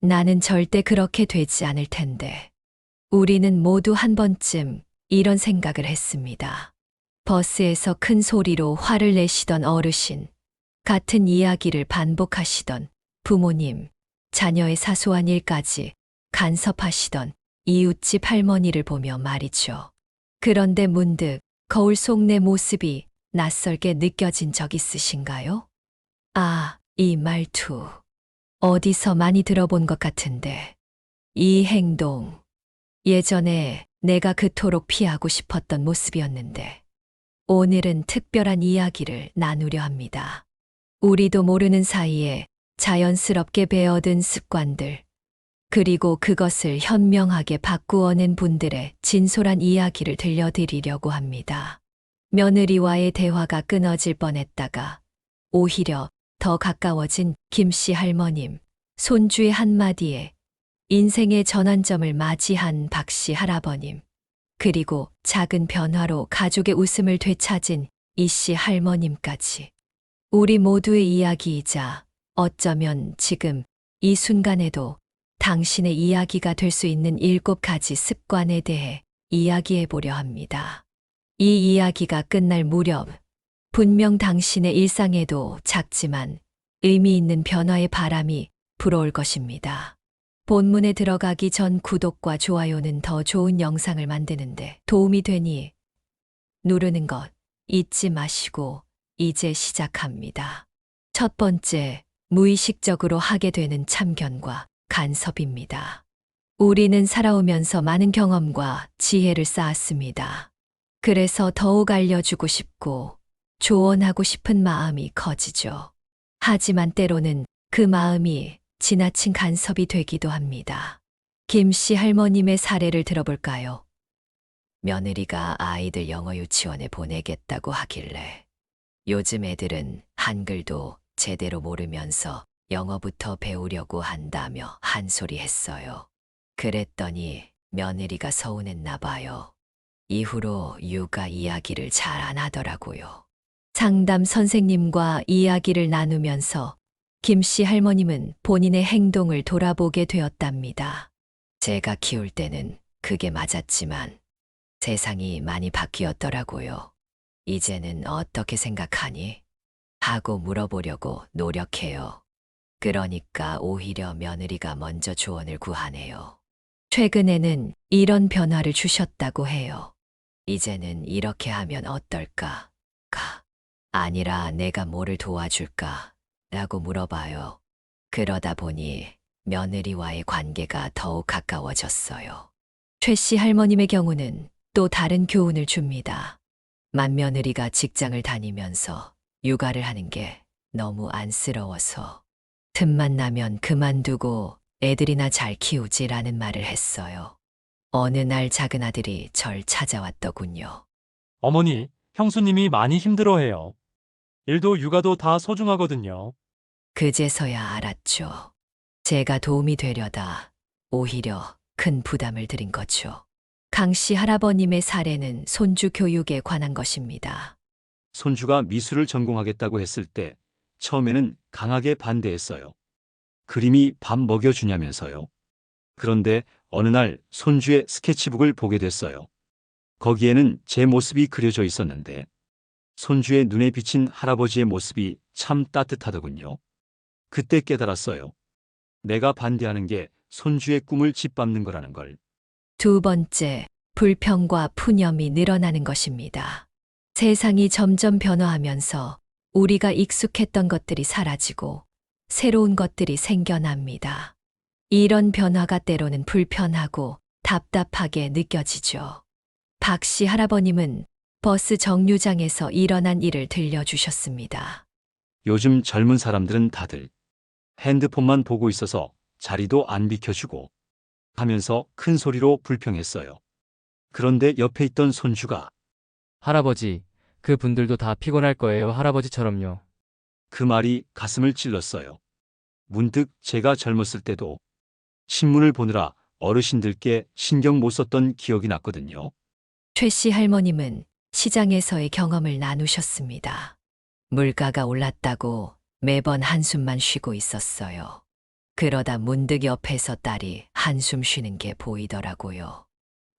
나는 절대 그렇게 되지 않을 텐데. 우리는 모두 한 번쯤 이런 생각을 했습니다. 버스에서 큰 소리로 화를 내시던 어르신, 같은 이야기를 반복하시던 부모님, 자녀의 사소한 일까지 간섭하시던 이웃집 할머니를 보며 말이죠. 그런데 문득 거울 속 내 모습이 낯설게 느껴진 적 있으신가요? 아, 이 말투. 어디서 많이 들어본 것 같은데. 이 행동. 예전에 내가 그토록 피하고 싶었던 모습이었는데. 오늘은 특별한 이야기를 나누려 합니다. 우리도 모르는 사이에 자연스럽게 배어든 습관들, 그리고 그것을 현명하게 바꾸어낸 분들의 진솔한 이야기를 들려드리려고 합니다. 며느리와의 대화가 끊어질 뻔했다가 오히려 더 가까워진 김씨 할머님, 손주의 한마디에 인생의 전환점을 맞이한 박씨 할아버님, 그리고 작은 변화로 가족의 웃음을 되찾은 이씨 할머님까지. 우리 모두의 이야기이자 어쩌면 지금 이 순간에도 당신의 이야기가 될 수 있는 7가지 습관에 대해 이야기해 보려 합니다. 이 이야기가 끝날 무렵 분명 당신의 일상에도 작지만 의미 있는 변화의 바람이 불어올 것입니다. 본문에 들어가기 전 구독과 좋아요는 더 좋은 영상을 만드는데 도움이 되니 누르는 것 잊지 마시고 이제 시작합니다. 첫 번째, 무의식적으로 하게 되는 참견과 간섭입니다. 우리는 살아오면서 많은 경험과 지혜를 쌓았습니다. 그래서 더욱 알려주고 싶고 조언하고 싶은 마음이 커지죠. 하지만 때로는 그 마음이 지나친 간섭이 되기도 합니다. 김씨 할머님의 사례를 들어볼까요? 며느리가 아이들 영어 유치원에 보내겠다고 하길래 요즘 애들은 한글도 제대로 모르면서 영어부터 배우려고 한다며 한 소리 했어요. 그랬더니 며느리가 서운했나 봐요. 이후로 육아 이야기를 잘 안 하더라고요. 상담 선생님과 이야기를 나누면서 김씨 할머님은 본인의 행동을 돌아보게 되었답니다. 제가 키울 때는 그게 맞았지만 세상이 많이 바뀌었더라고요. 이제는 어떻게 생각하니? 하고 물어보려고 노력해요. 그러니까 오히려 며느리가 먼저 조언을 구하네요. 최근에는 이런 변화를 주셨다고 해요. 이제는 이렇게 하면 어떨까? 아니라 내가 뭐를 도와줄까? 라고 물어봐요. 그러다 보니 며느리와의 관계가 더욱 가까워졌어요. 최 씨 할머님의 경우는 또 다른 교훈을 줍니다. 맏며느리가 직장을 다니면서 육아를 하는 게 너무 안쓰러워서 틈만 나면 그만두고 애들이나 잘 키우지라는 말을 했어요. 어느 날 작은 아들이 절 찾아왔더군요. 어머니, 형수님이 많이 힘들어해요. 일도 육아도 다 소중하거든요. 그제서야 알았죠. 제가 도움이 되려다 오히려 큰 부담을 드린 거죠. 강씨 할아버님의 사례는 손주 교육에 관한 것입니다. 손주가 미술을 전공하겠다고 했을 때 처음에는 강하게 반대했어요. 그림이 밥 먹여주냐면서요. 그런데 어느 날 손주의 스케치북을 보게 됐어요. 거기에는 제 모습이 그려져 있었는데 손주의 눈에 비친 할아버지의 모습이 참 따뜻하더군요. 그때 깨달았어요. 내가 반대하는 게 손주의 꿈을 짓밟는 거라는 걸. 두 번째, 불평과 푸념이 늘어나는 것입니다. 세상이 점점 변화하면서 우리가 익숙했던 것들이 사라지고 새로운 것들이 생겨납니다. 이런 변화가 때로는 불편하고 답답하게 느껴지죠. 박씨 할아버님은 버스 정류장에서 일어난 일을 들려주셨습니다. 요즘 젊은 사람들은 다들 핸드폰만 보고 있어서 자리도 안 비켜주고 하면서 큰 소리로 불평했어요. 그런데 옆에 있던 손주가 할아버지, 그 분들도 다 피곤할 거예요, 할아버지처럼요. 그 말이 가슴을 찔렀어요. 문득 제가 젊었을 때도 신문을 보느라 어르신들께 신경 못 썼던 기억이 났거든요. 최 씨 할머님은 시장에서의 경험을 나누셨습니다. 물가가 올랐다고 매번 한숨만 쉬고 있었어요. 그러다 문득 옆에서 딸이 한숨 쉬는 게 보이더라고요.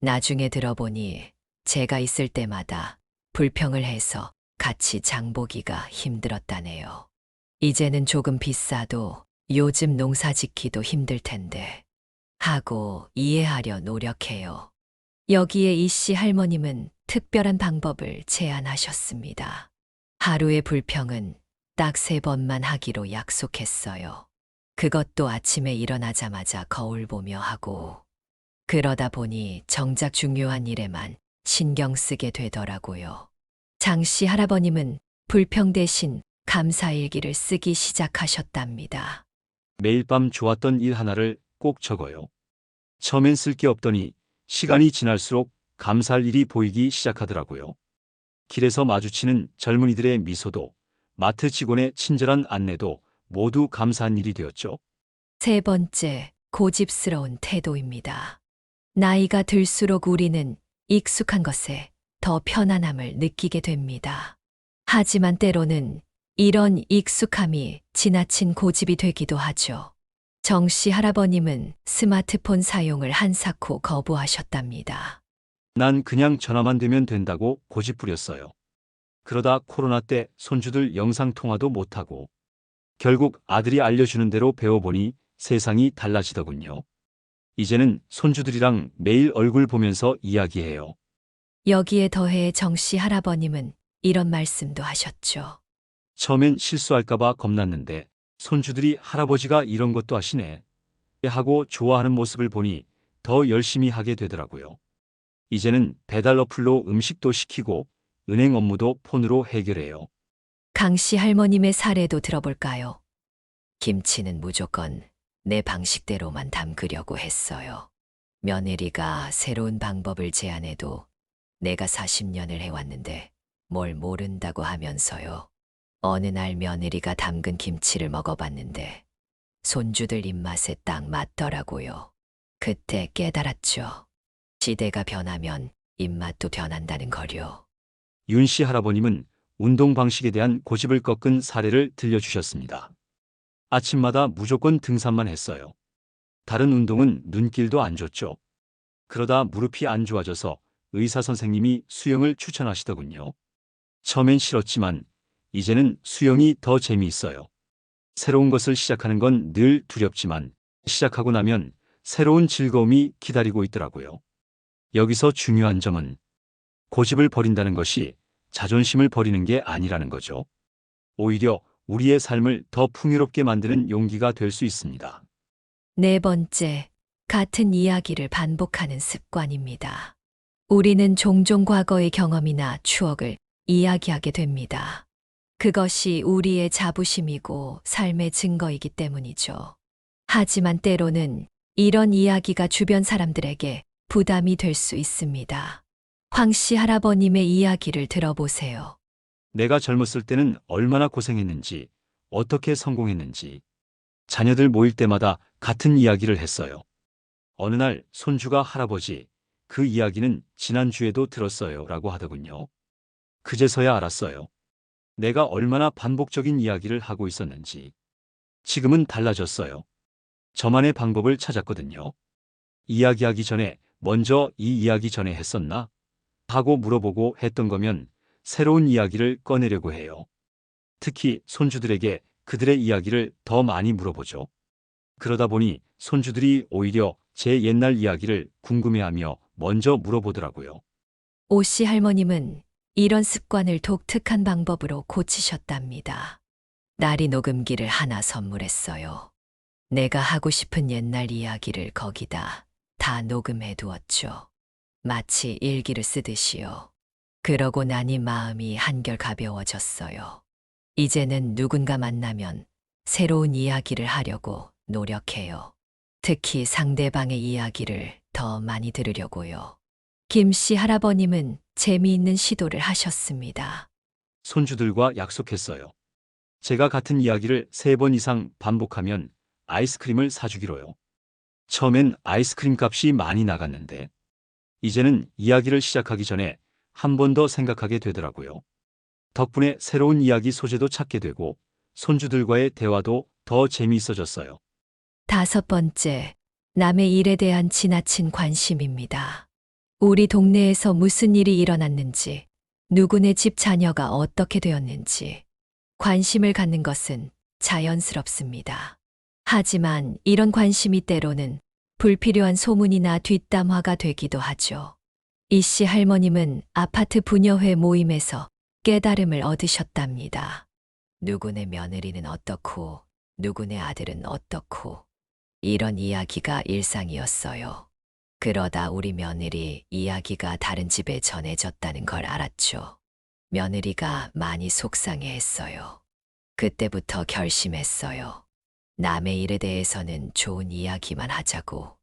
나중에 들어보니 제가 있을 때마다 불평을 해서 같이 장보기가 힘들었다네요. 이제는 조금 비싸도 요즘 농사 짓기도 힘들 텐데 하고 이해하려 노력해요. 여기에 이 씨 할머님은 특별한 방법을 제안하셨습니다. 하루의 불평은 딱 3번만 하기로 약속했어요. 그것도 아침에 일어나자마자 거울 보며 하고, 그러다 보니 정작 중요한 일에만 신경 쓰게 되더라고요. 장씨 할아버님은 불평 대신 감사일기를 쓰기 시작하셨답니다. 매일 밤 좋았던 일 하나를 꼭 적어요. 처음엔 쓸 게 없더니 시간이 지날수록 감사할 일이 보이기 시작하더라고요. 길에서 마주치는 젊은이들의 미소도, 마트 직원의 친절한 안내도 모두 감사한 일이 되었죠. 3번째, 고집스러운 태도입니다. 나이가 들수록 우리는 익숙한 것에 더 편안함을 느끼게 됩니다. 하지만 때로는 이런 익숙함이 지나친 고집이 되기도 하죠. 정씨 할아버님은 스마트폰 사용을 한사코 거부하셨답니다. 난 그냥 전화만 되면 된다고 고집 부렸어요. 그러다 코로나 때 손주들 영상통화도 못하고 결국 아들이 알려주는 대로 배워보니 세상이 달라지더군요. 이제는 손주들이랑 매일 얼굴 보면서 이야기해요. 여기에 더해 정씨 할아버님은 이런 말씀도 하셨죠. 처음엔 실수할까봐 겁났는데 손주들이 할아버지가 이런 것도 하시네 하고 좋아하는 모습을 보니 더 열심히 하게 되더라고요. 이제는 배달 어플로 음식도 시키고 은행 업무도 폰으로 해결해요. 강씨 할머님의 사례도 들어볼까요? 김치는 무조건 내 방식대로만 담그려고 했어요. 며느리가 새로운 방법을 제안해도 내가 40년을 해왔는데 뭘 모른다고 하면서요. 어느 날 며느리가 담근 김치를 먹어봤는데 손주들 입맛에 딱 맞더라고요. 그때 깨달았죠. 시대가 변하면 입맛도 변한다는 거요. 윤씨 할아버님은 운동 방식에 대한 고집을 꺾은 사례를 들려주셨습니다. 아침마다 무조건 등산만 했어요. 다른 운동은 눈길도 안 줬죠. 그러다 무릎이 안 좋아져서 의사 선생님이 수영을 추천하시더군요. 처음엔 싫었지만 이제는 수영이 더 재미있어요. 새로운 것을 시작하는 건 늘 두렵지만 시작하고 나면 새로운 즐거움이 기다리고 있더라고요. 여기서 중요한 점은 고집을 버린다는 것이 자존심을 버리는 게 아니라는 거죠. 오히려 우리의 삶을 더 풍요롭게 만드는 용기가 될 수 있습니다. 4번째, 같은 이야기를 반복하는 습관입니다. 우리는 종종 과거의 경험이나 추억을 이야기하게 됩니다. 그것이 우리의 자부심이고 삶의 증거이기 때문이죠. 하지만 때로는 이런 이야기가 주변 사람들에게 부담이 될 수 있습니다. 황씨 할아버님의 이야기를 들어보세요. 내가 젊었을 때는 얼마나 고생했는지, 어떻게 성공했는지. 자녀들 모일 때마다 같은 이야기를 했어요. 어느 날 손주가 할아버지, 그 이야기는 지난주에도 들었어요 라고 하더군요. 그제서야 알았어요. 내가 얼마나 반복적인 이야기를 하고 있었는지. 지금은 달라졌어요. 저만의 방법을 찾았거든요. 이야기하기 전에 먼저 이 이야기 전에 했었나? 하고 물어보고 했던 거면 새로운 이야기를 꺼내려고 해요. 특히 손주들에게 그들의 이야기를 더 많이 물어보죠. 그러다 보니 손주들이 오히려 제 옛날 이야기를 궁금해하며 먼저 물어보더라고요. 오씨 할머님은 이런 습관을 독특한 방법으로 고치셨답니다. 딸이 녹음기를 하나 선물했어요. 내가 하고 싶은 옛날 이야기를 거기다 다 녹음해 두었죠. 마치 일기를 쓰듯이요. 그러고 나니 마음이 한결 가벼워졌어요. 이제는 누군가 만나면 새로운 이야기를 하려고 노력해요. 특히 상대방의 이야기를 더 많이 들으려고요. 김씨 할아버님은 재미있는 시도를 하셨습니다. 손주들과 약속했어요. 제가 같은 이야기를 3번 이상 반복하면 아이스크림을 사주기로요. 처음엔 아이스크림 값이 많이 나갔는데 이제는 이야기를 시작하기 전에 한 번 더 생각하게 되더라고요. 덕분에 새로운 이야기 소재도 찾게 되고 손주들과의 대화도 더 재미있어졌어요. 5번째, 남의 일에 대한 지나친 관심입니다. 우리 동네에서 무슨 일이 일어났는지, 누구네 집 자녀가 어떻게 되었는지, 관심을 갖는 것은 자연스럽습니다. 하지만 이런 관심이 때로는 불필요한 소문이나 뒷담화가 되기도 하죠. 이 씨 할머님은 아파트 부녀회 모임에서 깨달음을 얻으셨답니다. 누구네 며느리는 어떻고, 누구네 아들은 어떻고, 이런 이야기가 일상이었어요. 그러다 우리 며느리 이야기가 다른 집에 전해졌다는 걸 알았죠. 며느리가 많이 속상해했어요. 그때부터 결심했어요. 남의 일에 대해서는 좋은 이야기만 하자고.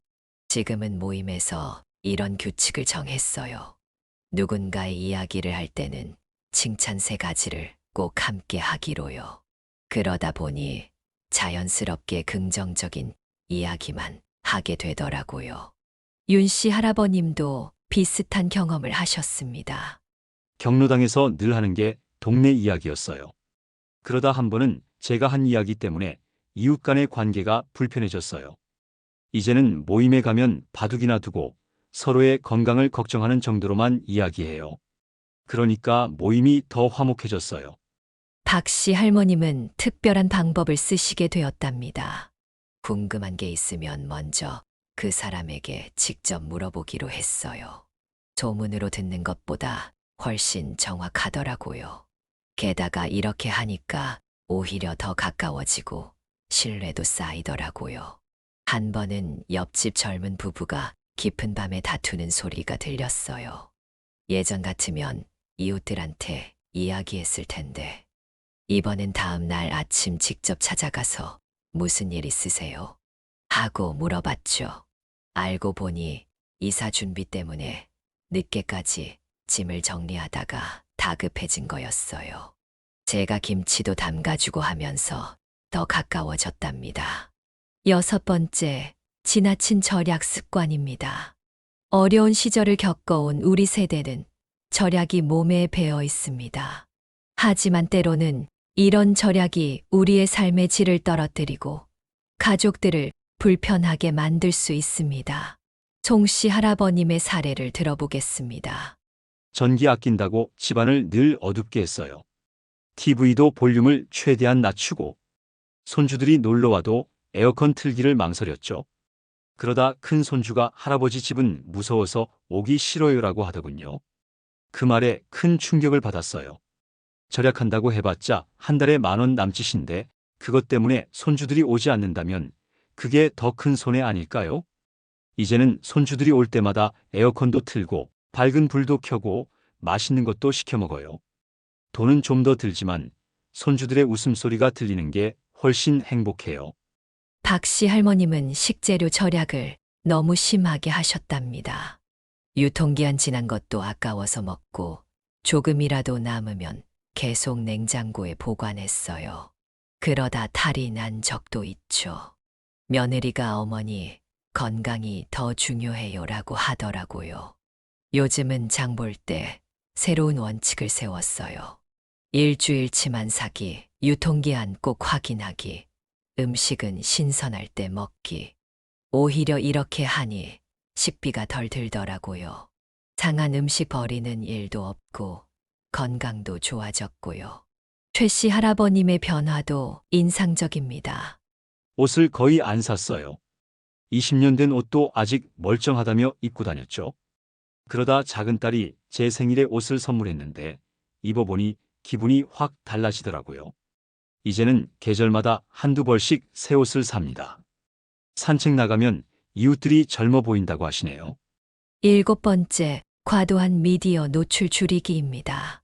지금은 모임에서 이런 규칙을 정했어요. 누군가의 이야기를 할 때는 칭찬 3가지를 꼭 함께 하기로요. 그러다 보니 자연스럽게 긍정적인 이야기만 하게 되더라고요. 윤 씨 할아버님도 비슷한 경험을 하셨습니다. 경로당에서 늘 하는 게 동네 이야기였어요. 그러다 한 번은 제가 한 이야기 때문에 이웃 간의 관계가 불편해졌어요. 이제는 모임에 가면 바둑이나 두고 서로의 건강을 걱정하는 정도로만 이야기해요. 그러니까 모임이 더 화목해졌어요. 박 씨 할머님은 특별한 방법을 쓰시게 되었답니다. 궁금한 게 있으면 먼저 그 사람에게 직접 물어보기로 했어요. 소문으로 듣는 것보다 훨씬 정확하더라고요. 게다가 이렇게 하니까 오히려 더 가까워지고 신뢰도 쌓이더라고요. 한 번은 옆집 젊은 부부가 깊은 밤에 다투는 소리가 들렸어요. 예전 같으면 이웃들한테 이야기했을 텐데, 이번엔 다음 날 아침 직접 찾아가서 무슨 일 있으세요? 하고 물어봤죠. 알고 보니 이사 준비 때문에 늦게까지 짐을 정리하다가 다급해진 거였어요. 제가 김치도 담가주고 하면서 더 가까워졌답니다. 6번째, 지나친 절약 습관입니다. 어려운 시절을 겪어온 우리 세대는 절약이 몸에 배어 있습니다. 하지만 때로는 이런 절약이 우리의 삶의 질을 떨어뜨리고 가족들을 불편하게 만들 수 있습니다. 송씨 할아버님의 사례를 들어보겠습니다. 전기 아낀다고 집안을 늘 어둡게 했어요. TV도 볼륨을 최대한 낮추고 손주들이 놀러와도 에어컨 틀기를 망설였죠. 그러다 큰 손주가 할아버지 집은 무서워서 오기 싫어요라고 하더군요. 그 말에 큰 충격을 받았어요. 절약한다고 해봤자 한 달에 10,000원 남짓인데 그것 때문에 손주들이 오지 않는다면 그게 더 큰 손해 아닐까요? 이제는 손주들이 올 때마다 에어컨도 틀고 밝은 불도 켜고 맛있는 것도 시켜 먹어요. 돈은 좀 더 들지만 손주들의 웃음소리가 들리는 게 훨씬 행복해요. 박 씨 할머님은 식재료 절약을 너무 심하게 하셨답니다. 유통기한 지난 것도 아까워서 먹고 조금이라도 남으면 계속 냉장고에 보관했어요. 그러다 탈이 난 적도 있죠. 며느리가 어머니 건강이 더 중요해요라고 하더라고요. 요즘은 장 볼 때 새로운 원칙을 세웠어요. 일주일치만 사기, 유통기한 꼭 확인하기, 음식은 신선할 때 먹기. 오히려 이렇게 하니 식비가 덜 들더라고요. 상한 음식 버리는 일도 없고 건강도 좋아졌고요. 최 씨 할아버님의 변화도 인상적입니다. 옷을 거의 안 샀어요. 20년 된 옷도 아직 멀쩡하다며 입고 다녔죠. 그러다 작은 딸이 제 생일에 옷을 선물했는데 입어보니 기분이 확 달라지더라고요. 이제는 계절마다 한두 벌씩 새 옷을 삽니다. 산책 나가면 이웃들이 젊어 보인다고 하시네요. 7번째, 과도한 미디어 노출 줄이기입니다.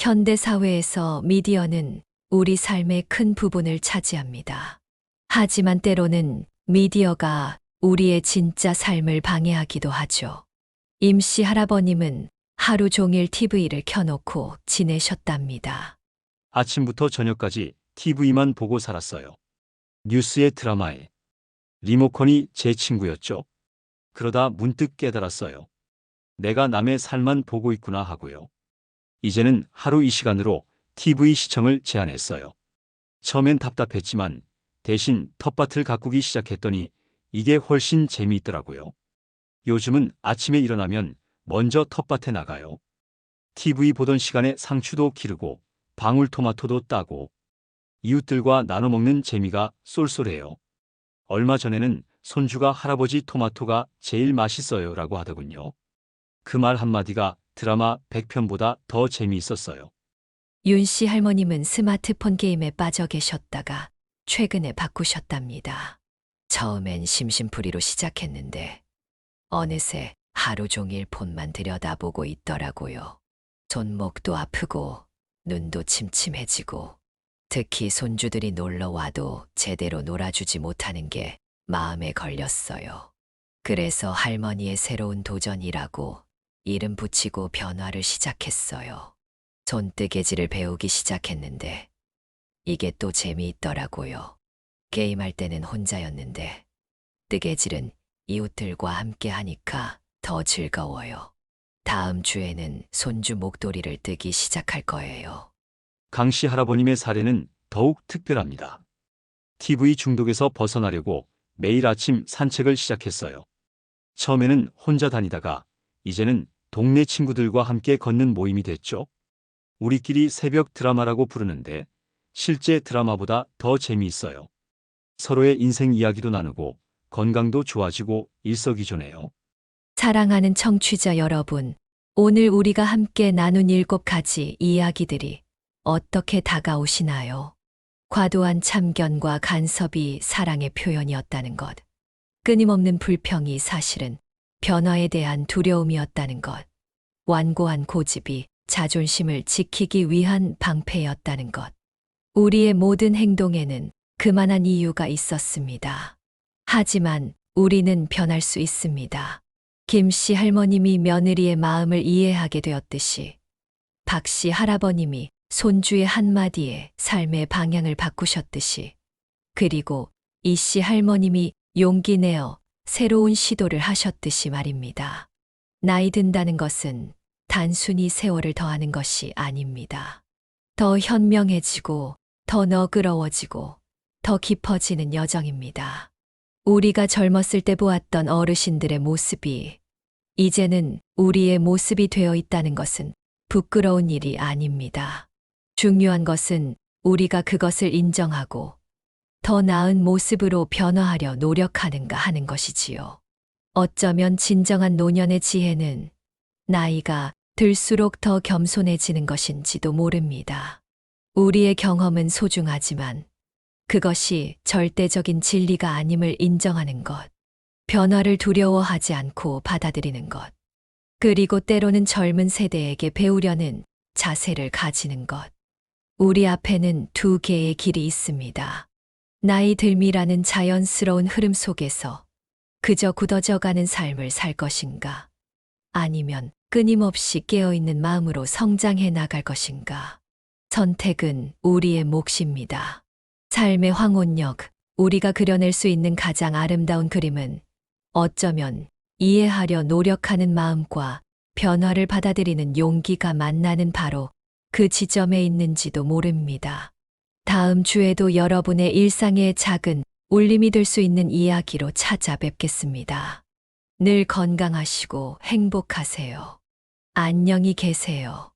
현대 사회에서 미디어는 우리 삶의 큰 부분을 차지합니다. 하지만 때로는 미디어가 우리의 진짜 삶을 방해하기도 하죠. 임씨 할아버님은 하루 종일 TV를 켜놓고 지내셨답니다. 아침부터 저녁까지 TV만 보고 살았어요. 뉴스에 드라마에. 리모컨이 제 친구였죠. 그러다 문득 깨달았어요. 내가 남의 삶만 보고 있구나 하고요. 이제는 하루 이 시간으로 TV 시청을 제한했어요. 처음엔 답답했지만 대신 텃밭을 가꾸기 시작했더니 이게 훨씬 재미있더라고요. 요즘은 아침에 일어나면 먼저 텃밭에 나가요. TV 보던 시간에 상추도 기르고 방울토마토도 따고 이웃들과 나눠 먹는 재미가 쏠쏠해요. 얼마 전에는 손주가 할아버지 토마토가 제일 맛있어요라고 하더군요. 그 말 한마디가 드라마 100편보다 더 재미있었어요. 윤 씨 할머님은 스마트폰 게임에 빠져 계셨다가 최근에 바꾸셨답니다. 처음엔 심심풀이로 시작했는데 어느새 하루 종일 폰만 들여다보고 있더라고요. 손목도 아프고 눈도 침침해지고 특히 손주들이 놀러 와도 제대로 놀아주지 못하는 게 마음에 걸렸어요. 그래서 할머니의 새로운 도전이라고 이름 붙이고 변화를 시작했어요. 손뜨개질을 배우기 시작했는데 이게 또 재미있더라고요. 게임할 때는 혼자였는데 뜨개질은 이웃들과 함께 하니까 더 즐거워요. 다음 주에는 손주 목도리를 뜨기 시작할 거예요. 강씨 할아버님의 사례는 더욱 특별합니다. TV 중독에서 벗어나려고 매일 아침 산책을 시작했어요. 처음에는 혼자 다니다가 이제는 동네 친구들과 함께 걷는 모임이 됐죠. 우리끼리 새벽 드라마라고 부르는데 실제 드라마보다 더 재미있어요. 서로의 인생 이야기도 나누고 건강도 좋아지고 일석이조네요. 사랑하는 청취자 여러분, 오늘 우리가 함께 나눈 7가지 이야기들이 어떻게 다가오시나요? 과도한 참견과 간섭이 사랑의 표현이었다는 것, 끊임없는 불평이 사실은 변화에 대한 두려움이었다는 것, 완고한 고집이 자존심을 지키기 위한 방패였다는 것. 우리의 모든 행동에는 그만한 이유가 있었습니다. 하지만 우리는 변할 수 있습니다. 김씨 할머님이 며느리의 마음을 이해하게 되었듯이 박씨 할아버님이 손주의 한마디에 삶의 방향을 바꾸셨듯이 그리고 이씨 할머님이 용기 내어 새로운 시도를 하셨듯이 말입니다. 나이 든다는 것은 단순히 세월을 더하는 것이 아닙니다. 더 현명해지고 더 너그러워지고 더 깊어지는 여정입니다. 우리가 젊었을 때 보았던 어르신들의 모습이 이제는 우리의 모습이 되어 있다는 것은 부끄러운 일이 아닙니다. 중요한 것은 우리가 그것을 인정하고 더 나은 모습으로 변화하려 노력하는가 하는 것이지요. 어쩌면 진정한 노년의 지혜는 나이가 들수록 더 겸손해지는 것인지도 모릅니다. 우리의 경험은 소중하지만 그것이 절대적인 진리가 아님을 인정하는 것, 변화를 두려워하지 않고 받아들이는 것, 그리고 때로는 젊은 세대에게 배우려는 자세를 가지는 것. 우리 앞에는 2개의 길이 있습니다. 나이 들미라는 자연스러운 흐름 속에서 그저 굳어져가는 삶을 살 것인가? 아니면 끊임없이 깨어있는 마음으로 성장해 나갈 것인가? 선택은 우리의 몫입니다. 삶의 황혼역, 우리가 그려낼 수 있는 가장 아름다운 그림은 어쩌면 이해하려 노력하는 마음과 변화를 받아들이는 용기가 만나는 바로 그 지점에 있는지도 모릅니다. 다음 주에도 여러분의 일상의 작은 울림이 될 수 있는 이야기로 찾아뵙겠습니다. 늘 건강하시고 행복하세요. 안녕히 계세요.